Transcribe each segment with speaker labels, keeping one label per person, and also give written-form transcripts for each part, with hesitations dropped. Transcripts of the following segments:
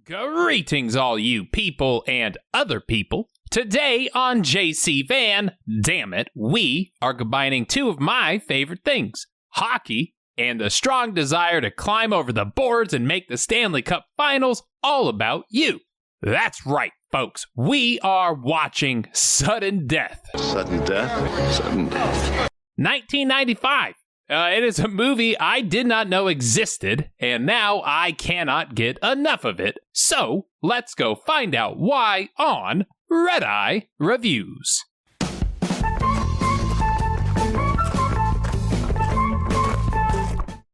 Speaker 1: Greetings, all you people and other people. Today on JC Van, Dammit, we are combining two of my favorite things, hockey and the strong desire to climb over the boards and make the Stanley Cup finals all about you. That's right, folks. We are watching Sudden Death.
Speaker 2: Sudden Death? Sudden Death.
Speaker 1: 1995. It is a movie I did not know existed, and now I cannot get enough of it. So, let's go find out why on Redeye Reviews.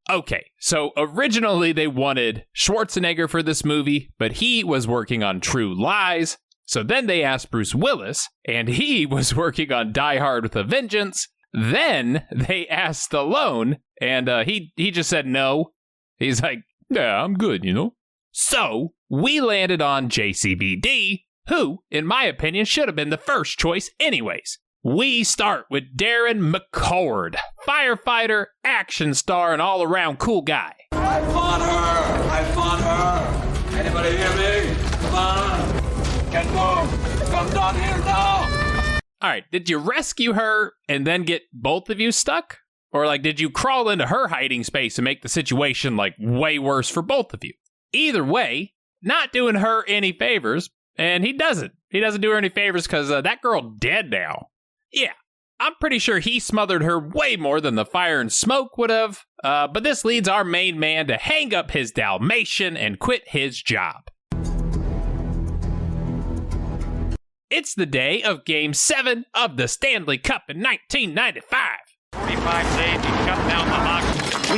Speaker 1: Okay, so originally they wanted Schwarzenegger for this movie, but he was working on True Lies. So then they asked Bruce Willis, and he was working on Die Hard with a Vengeance. Then they asked Stallone, and he just said no. He's like, yeah, I'm good, you know. So we landed on JCVD, who, in my opinion, should have been the first choice anyways. We start with Darren McCord, firefighter, action star, and all-around cool guy.
Speaker 3: I fought her! I fought her! Anybody hear me? Come on! Get moved! Come down here now!
Speaker 1: All right, did you rescue her and then get both of you stuck? Or, like, did you crawl into her hiding space and make the situation, like, way worse for both of you? Either way, not doing her any favors, and he doesn't. He doesn't do her any favors because that girl dead now. Yeah, I'm pretty sure he smothered her way more than the fire and smoke would have, but this leads our main man to hang up his Dalmatian and quit his job. It's the day of Game 7 of the Stanley Cup in 1995.
Speaker 4: 45 days to shut down the hockey.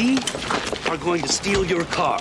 Speaker 5: We are going to steal your car.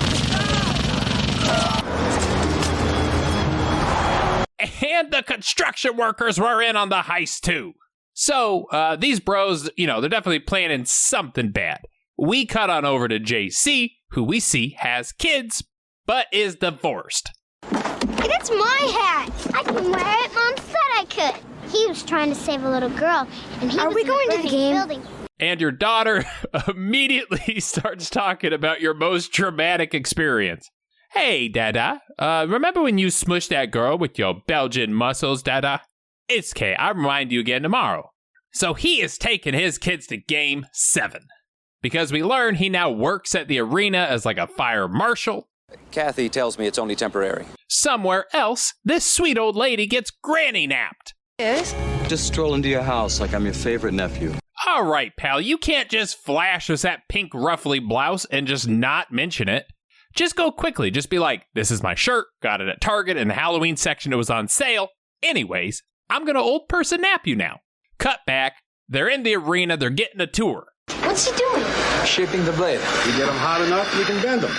Speaker 1: And the construction workers were in on the heist too. So, these bros, you know, they're definitely planning something bad. We cut on over to JC, who we see has kids, but is divorced.
Speaker 6: Hey, that's my hat. I can wear it. Mom said I could. He was trying to save a little girl, and he was going to the game? Building.
Speaker 1: And your daughter immediately starts talking about your most traumatic experience. Hey, Dada, remember when you smushed that girl with your Belgian muscles, Dada? It's okay, I'll remind you again tomorrow. So he is taking his kids to Game 7. Because we learn he now works at the arena as like a fire marshal.
Speaker 7: Kathy tells me it's only temporary.
Speaker 1: Somewhere else, this sweet old lady gets granny napped.
Speaker 8: Yes?
Speaker 5: Just stroll into your house like I'm your favorite nephew.
Speaker 1: All right, pal, you can't just flash us that pink ruffly blouse and just not mention it. Just go quickly, just be like, this is my shirt, got it at Target in the Halloween section, it was on sale. Anyways, I'm gonna old person nap you now. Cut back, they're in the arena, they're getting a tour.
Speaker 6: What's he doing?
Speaker 2: Shaping the blade. You get them hot enough, you can bend them.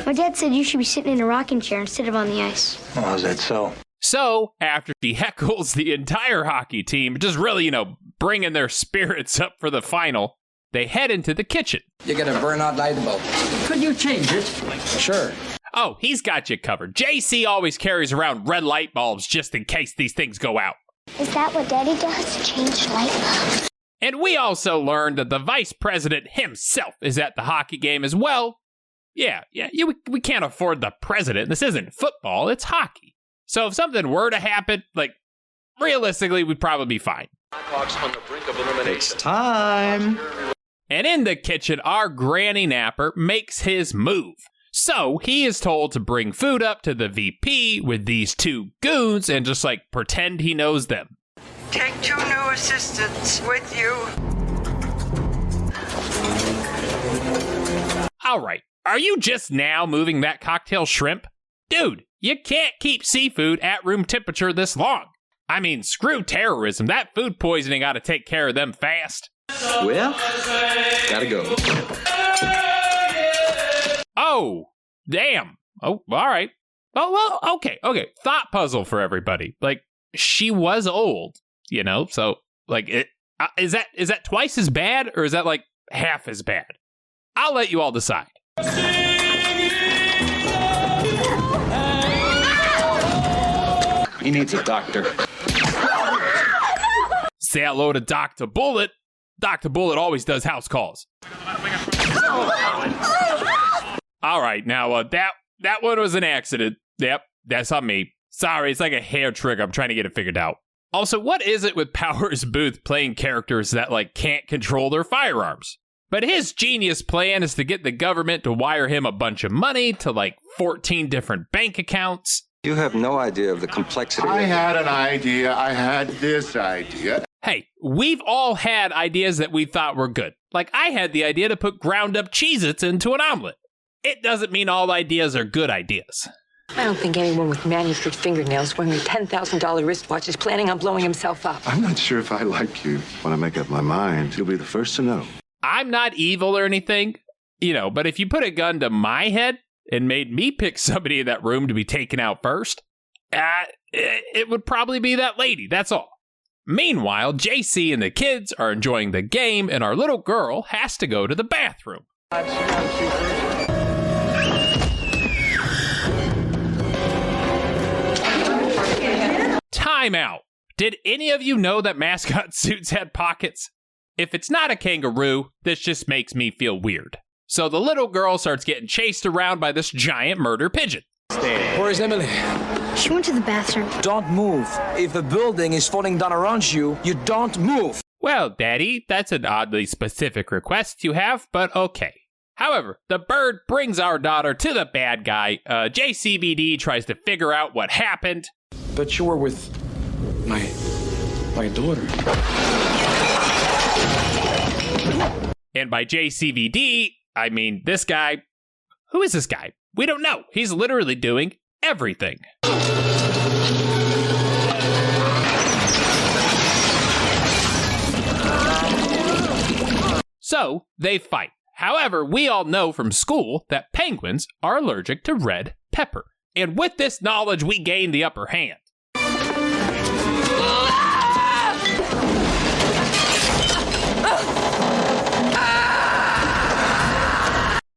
Speaker 6: My dad said you should be sitting in a rocking chair instead of on the ice.
Speaker 2: Oh, is that so?
Speaker 1: So, after she heckles the entire hockey team, just really, bringing their spirits up for the final, they head into the kitchen.
Speaker 9: You get a burnout light bulb.
Speaker 8: Could you change it?
Speaker 9: Sure.
Speaker 1: Oh, he's got you covered. JC always carries around red light bulbs just in case these things go out.
Speaker 6: Is that what Daddy does? Change light bulbs?
Speaker 1: And we also learned that the vice president himself is at the hockey game as well. Yeah, we can't afford the president. This isn't football, it's hockey. So if something were to happen, realistically, we'd probably be fine.
Speaker 2: On the brink of elimination.
Speaker 5: It's time.
Speaker 1: And in the kitchen, our granny napper makes his move. So he is told to bring food up to the VP with these two goons and just pretend he knows them.
Speaker 8: Take 2 new assistants with you.
Speaker 1: All right, are you just now moving that cocktail shrimp? Dude, you can't keep seafood at room temperature this long. I mean, screw terrorism. That food poisoning ought to take care of them fast.
Speaker 5: Well, gotta go.
Speaker 1: Oh, damn. Oh, all right. Oh, well, okay. Thought puzzle for everybody. She was old, so, is that twice as bad, or is that, half as bad? I'll let you all decide.
Speaker 5: He needs a doctor.
Speaker 1: Say hello to Dr. Bullet. Dr. Bullet always does house calls. All right, now that one was an accident. Yep, That's on me. Sorry, it's like a hair trick. I'm trying to get it figured out. Also, what is it with Powers Boothe playing characters that, like, can't control their firearms? But his genius plan is to get the government to wire him a bunch of money to, like, 14 different bank accounts.
Speaker 5: You have no idea of the complexity.
Speaker 2: I had an idea. I had this idea.
Speaker 1: Hey, we've all had ideas that we thought were good. Like, I had the idea to put ground-up Cheez-Its into an omelet. It doesn't mean all ideas are good ideas.
Speaker 10: I don't think anyone with manicured fingernails wearing a $10,000 wristwatch is planning on blowing himself up.
Speaker 2: I'm not sure if I like you. When I make up my mind, you'll be the first to know.
Speaker 1: I'm not evil or anything, but if you put a gun to my head and made me pick somebody in that room to be taken out first, it would probably be that lady, that's all. Meanwhile, JC and the kids are enjoying the game, and our little girl has to go to the bathroom. Time out. Did any of you know that mascot suits had pockets? If it's not a kangaroo, this just makes me feel weird. So the little girl starts getting chased around by this giant murder pigeon.
Speaker 9: Where is Emily?
Speaker 6: She went to the bathroom.
Speaker 9: Don't move. If the building is falling down around you, you don't move.
Speaker 1: Well, Daddy, that's an oddly specific request you have, but okay. However, the bird brings our daughter to the bad guy. JCVD tries to figure out what happened.
Speaker 9: But you were with my daughter.
Speaker 1: And by JCVD, I mean this guy. Who is this guy? We don't know. He's literally doing everything. So, they fight. However, we all know from school that penguins are allergic to red pepper. And with this knowledge, we gain the upper hand.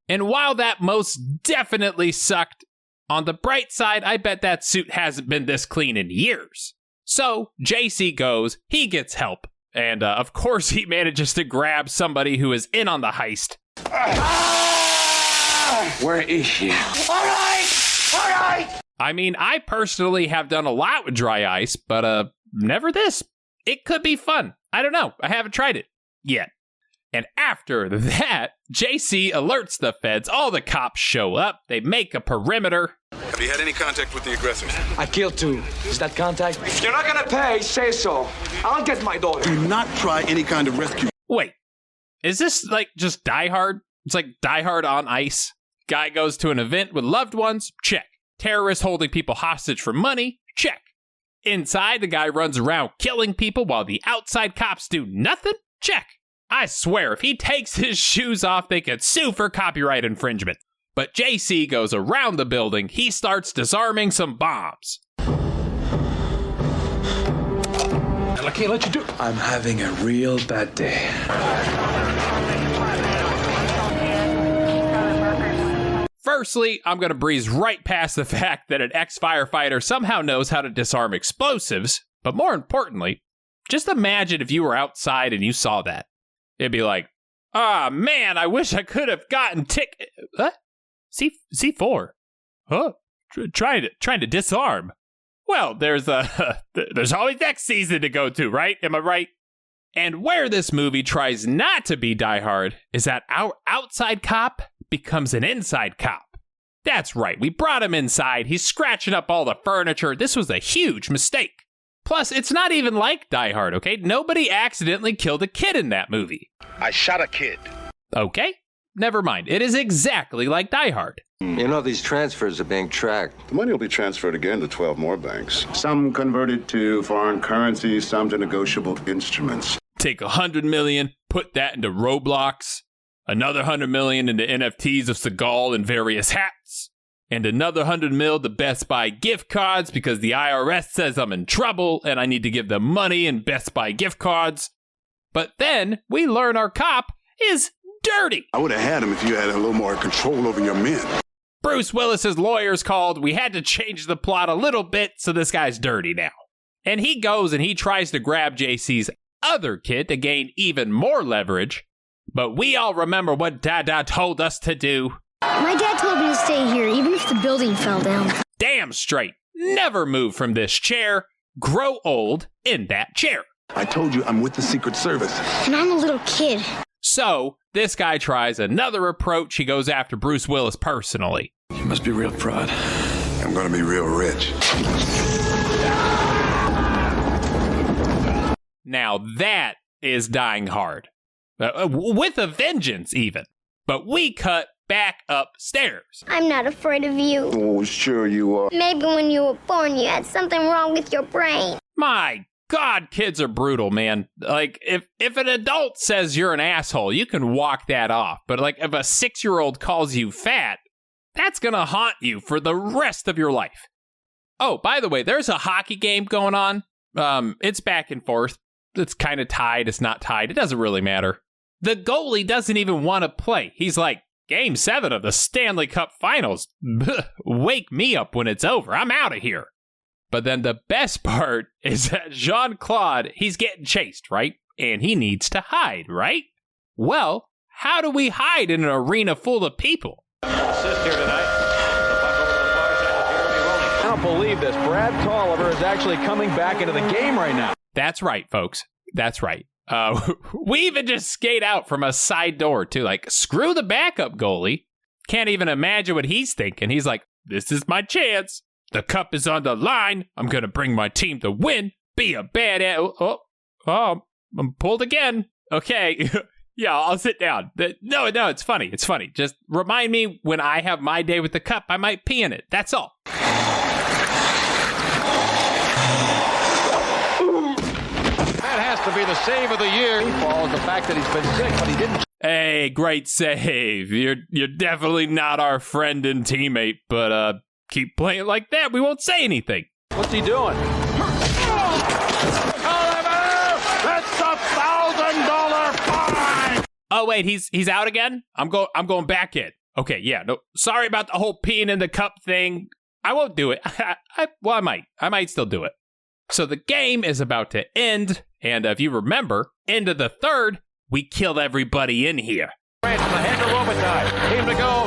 Speaker 1: And while that most definitely sucked, on the bright side, I bet that suit hasn't been this clean in years. So, JC goes, he gets help, and of course he manages to grab somebody who is in on the heist.
Speaker 2: Where is she?
Speaker 3: All right!
Speaker 1: I mean, I personally have done a lot with dry ice, but never this. It could be fun. I don't know. I haven't tried it yet. And after that, JC alerts the feds. All the cops show up. They make a perimeter.
Speaker 2: Have you had any contact with the aggressors?
Speaker 9: I killed 2. Is that contact?
Speaker 3: If you're not gonna pay, say so. I'll get my daughter.
Speaker 2: Do not try any kind of rescue.
Speaker 1: Wait, is this like just Die Hard? It's like Die Hard on ice. Guy goes to an event with loved ones? Check. Terrorists holding people hostage for money? Check. Inside, the guy runs around killing people while the outside cops do nothing? Check. I swear, if he takes his shoes off, they could sue for copyright infringement. But JC goes around the building. He starts disarming some bombs.
Speaker 9: I can't let you do it. I'm having a real bad day.
Speaker 1: Firstly, I'm going to breeze right past the fact that an ex-firefighter somehow knows how to disarm explosives. But more importantly, just imagine if you were outside and you saw that. It'd be like, man, I wish I could have gotten What? C4? Huh? Trying to disarm. Well, there's always next season to go to, right? Am I right? And where this movie tries not to be Die Hard is that our outside cop becomes an inside cop. That's right, we brought him inside. He's scratching up all the furniture. This was a huge mistake. Plus, it's not even like Die Hard, okay? Nobody accidentally killed a kid in that movie.
Speaker 2: I shot a kid.
Speaker 1: Okay, never mind. It is exactly like Die Hard.
Speaker 5: You know, these transfers are being tracked.
Speaker 2: The money will be transferred again to 12 more banks. Some converted to foreign currency, some to negotiable instruments.
Speaker 1: Take $100 million, put that into Roblox, another $100 million into NFTs of Seagal and various hats, and another $100 million to Best Buy gift cards because the IRS says I'm in trouble and I need to give them money and Best Buy gift cards. But then we learn our cop is dirty.
Speaker 2: I would have had him if you had a little more control over your men.
Speaker 1: Bruce Willis's lawyers called. We had to change the plot a little bit, so this guy's dirty now. And he goes and he tries to grab JC's other kid to gain even more leverage. But we all remember what Dada told us to do.
Speaker 6: My dad told me to stay here, even if the building fell down.
Speaker 1: damn straight never move from this chair. Grow old in that chair.
Speaker 11: I told you I'm with the Secret Service.
Speaker 6: And I'm a little kid.
Speaker 1: So this guy tries another approach. He goes after Bruce Willis personally.
Speaker 11: You must be real proud. I'm gonna be real rich.
Speaker 1: Now that is dying hard. With a vengeance, even. But we cut back upstairs.
Speaker 6: I'm not afraid of you.
Speaker 2: Oh, sure you are.
Speaker 6: Maybe when you were born, you had something wrong with your brain.
Speaker 1: My God, kids are brutal, man. Like, if an adult says you're an asshole, you can walk that off. But, like, if a 6-year-old calls you fat, that's gonna haunt you for the rest of your life. Oh, by the way, there's a hockey game going on. It's back and forth. It's kind of tied. It's not tied. It doesn't really matter. The goalie doesn't even want to play. He's like, Game 7 of the Stanley Cup Finals. Wake me up when it's over. I'm out of here. But then the best part is that Jean Claude, he's getting chased, right? And he needs to hide, right? Well, how do we hide in an arena full of people?
Speaker 4: Assist here tonight. The puck over to the far side of Jeremy rolling.
Speaker 12: I don't believe this. Brad Tolliver is actually coming back into the game right now.
Speaker 1: That's right, folks. That's right. We even just skate out from a side door, too. Like, screw the backup goalie. Can't even imagine what he's thinking. He's like, this is my chance. The cup is on the line. I'm going to bring my team to win. Be a badass. Oh, I'm pulled again. Okay. Yeah, I'll sit down. No, it's funny. It's funny. Just remind me when I have my day with the cup, I might pee in it. That's all.
Speaker 12: That has to be the save of the year. He falls the fact that he's been sick, but he didn't.
Speaker 1: Hey, great save. You're definitely not our friend and teammate, but keep playing like that. We won't say anything.
Speaker 12: What's he doing?
Speaker 11: That's $1,000 fine!
Speaker 1: Oh wait, he's out again? I'm going back in. Okay, yeah, no, sorry about the whole peeing in the cup thing. I won't do it. I might still do it. So the game is about to end, and if you remember, end of the third, we killed everybody in here.
Speaker 12: Right from the head to Redeye. Team to go.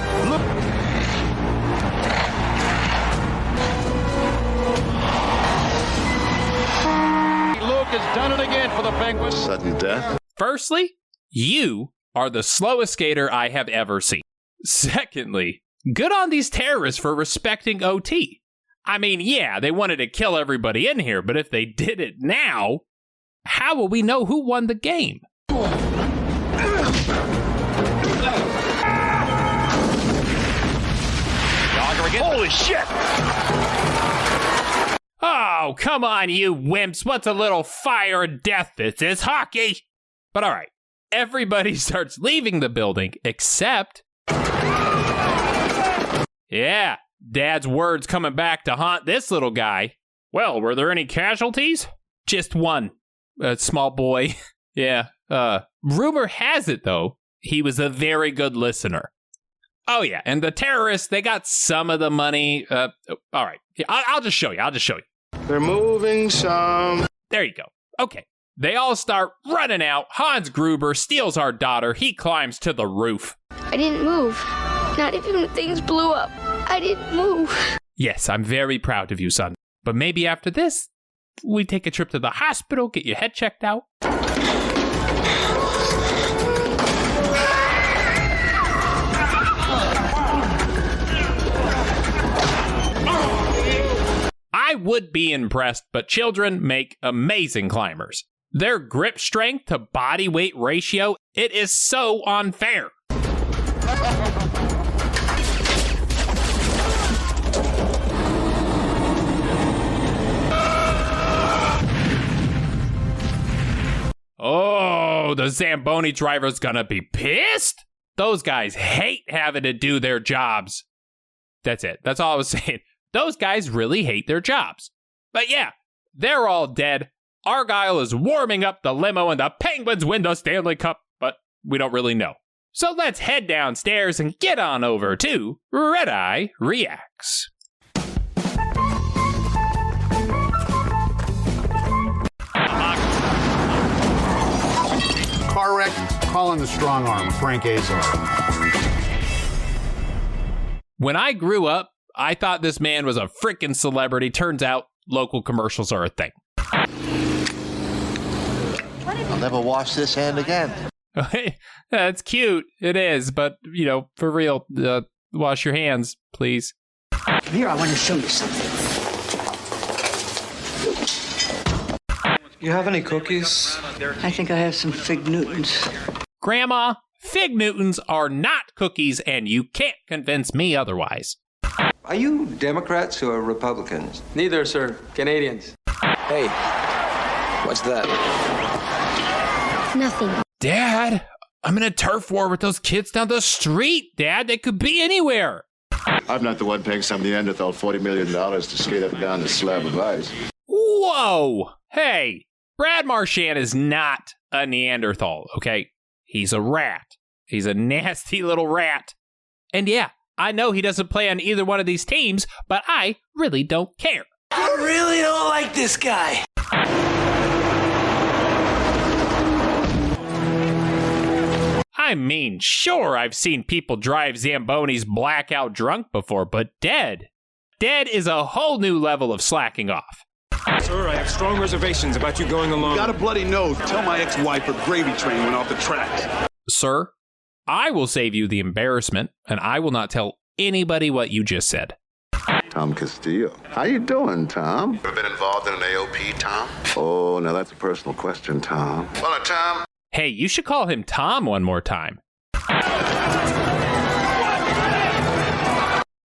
Speaker 12: Luke has done it again for the Penguins.
Speaker 2: Sudden death.
Speaker 1: Firstly, you are the slowest skater I have ever seen. Secondly, good on these terrorists for respecting OT. I mean, yeah, they wanted to kill everybody in here, but if they did it now, how will we know who won the game?
Speaker 12: Holy shit!
Speaker 1: Oh, come on, you wimps. What's a little fire and death? This is hockey. But all right, everybody starts leaving the building except... Yeah, Dad's words coming back to haunt this little guy. Well, were there any casualties? Just one. A small boy. Yeah. Rumor has it, though, he was a very good listener. Oh, yeah, and the terrorists, they got some of the money. All right, I'll just show you.
Speaker 2: They're moving some.
Speaker 1: There you go. Okay. They all start running out. Hans Gruber steals our daughter. He climbs to the roof.
Speaker 6: I didn't move. Not even when things blew up. I didn't move.
Speaker 1: Yes, I'm very proud of you, son. But maybe after this, we take a trip to the hospital, get your head checked out. I would be impressed, but children make amazing climbers. Their grip strength to body weight ratio, it is so unfair. Oh, the Zamboni driver's gonna be pissed? Those guys hate having to do their jobs. That's it. That's all I was saying. Those guys really hate their jobs. But yeah, they're all dead. Argyle is warming up the limo and the Penguins win the Stanley Cup, but we don't really know. So let's head downstairs and get on over to Redeye Reacts.
Speaker 13: Car wreck, call in the strong arm, Frank Azar.
Speaker 1: When I grew up, I thought this man was a freaking celebrity. Turns out local commercials are a thing.
Speaker 13: I'll never wash this hand again.
Speaker 1: That's cute. It is. But, for real, wash your hands, please.
Speaker 8: Here, I want to show you something.
Speaker 9: You have any cookies?
Speaker 8: I think I have some Fig Newtons.
Speaker 1: Grandma, Fig Newtons are not cookies, and you can't convince me otherwise.
Speaker 5: Are you Democrats or Republicans?
Speaker 9: Neither, sir. Canadians. Hey, what's that?
Speaker 6: Nothing.
Speaker 1: Dad, I'm in a turf war with those kids down the street, Dad. They could be anywhere.
Speaker 2: I'm not the one paying some Neanderthal $40 million to skate up and down this slab of ice.
Speaker 1: Whoa! Hey, Brad Marchand is not a Neanderthal, okay? He's a rat. He's a nasty little rat. And yeah, I know he doesn't play on either one of these teams, but I really don't care.
Speaker 8: I really don't like this guy.
Speaker 1: I mean, sure, I've seen people drive Zambonis blackout drunk before, but dead is a whole new level of slacking off.
Speaker 14: Sir, I have strong reservations about you going along.
Speaker 15: Got a bloody nose. Tell my ex-wife her gravy train went off the tracks.
Speaker 1: Sir, I will save you the embarrassment, and I will not tell anybody what you just said.
Speaker 2: Tom Castillo. How you doing, Tom? Ever been involved in an AOP, Tom? Oh, now that's a personal question, Tom. Well, Tom.
Speaker 1: Hey, you should call him Tom one more time.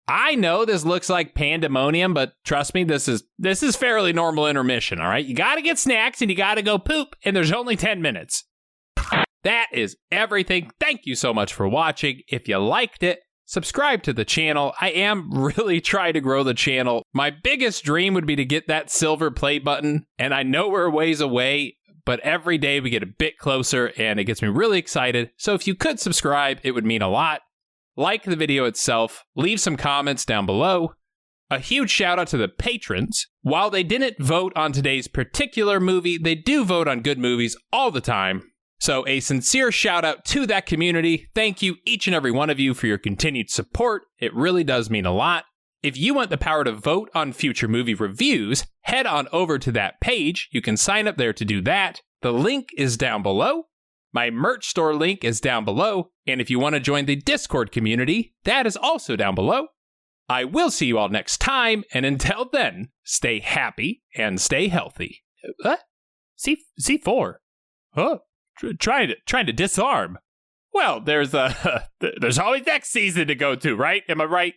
Speaker 1: I know this looks like pandemonium, but trust me, this is fairly normal intermission, all right? You got to get snacks and you got to go poop, and there's only 10 minutes. That is everything. Thank you so much for watching. If you liked it, subscribe to the channel. I am really trying to grow the channel. My biggest dream would be to get that silver play button, and I know we're a ways away, but every day we get a bit closer, and it gets me really excited. So if you could subscribe, it would mean a lot. Like the video itself, leave some comments down below. A huge shout out to the patrons. While they didn't vote on today's particular movie, they do vote on good movies all the time. So a sincere shout out to that community. Thank you, each and every one of you, for your continued support. It really does mean a lot. If you want the power to vote on future movie reviews, head on over to that page. You can sign up there to do that. The link is down below. My merch store link is down below. And if you want to join the Discord community, that is also down below. I will see you all next time. And until then, stay happy and stay healthy. What? C4? Huh? Trying to disarm. Well, there's always next season to go to, right? Am I right?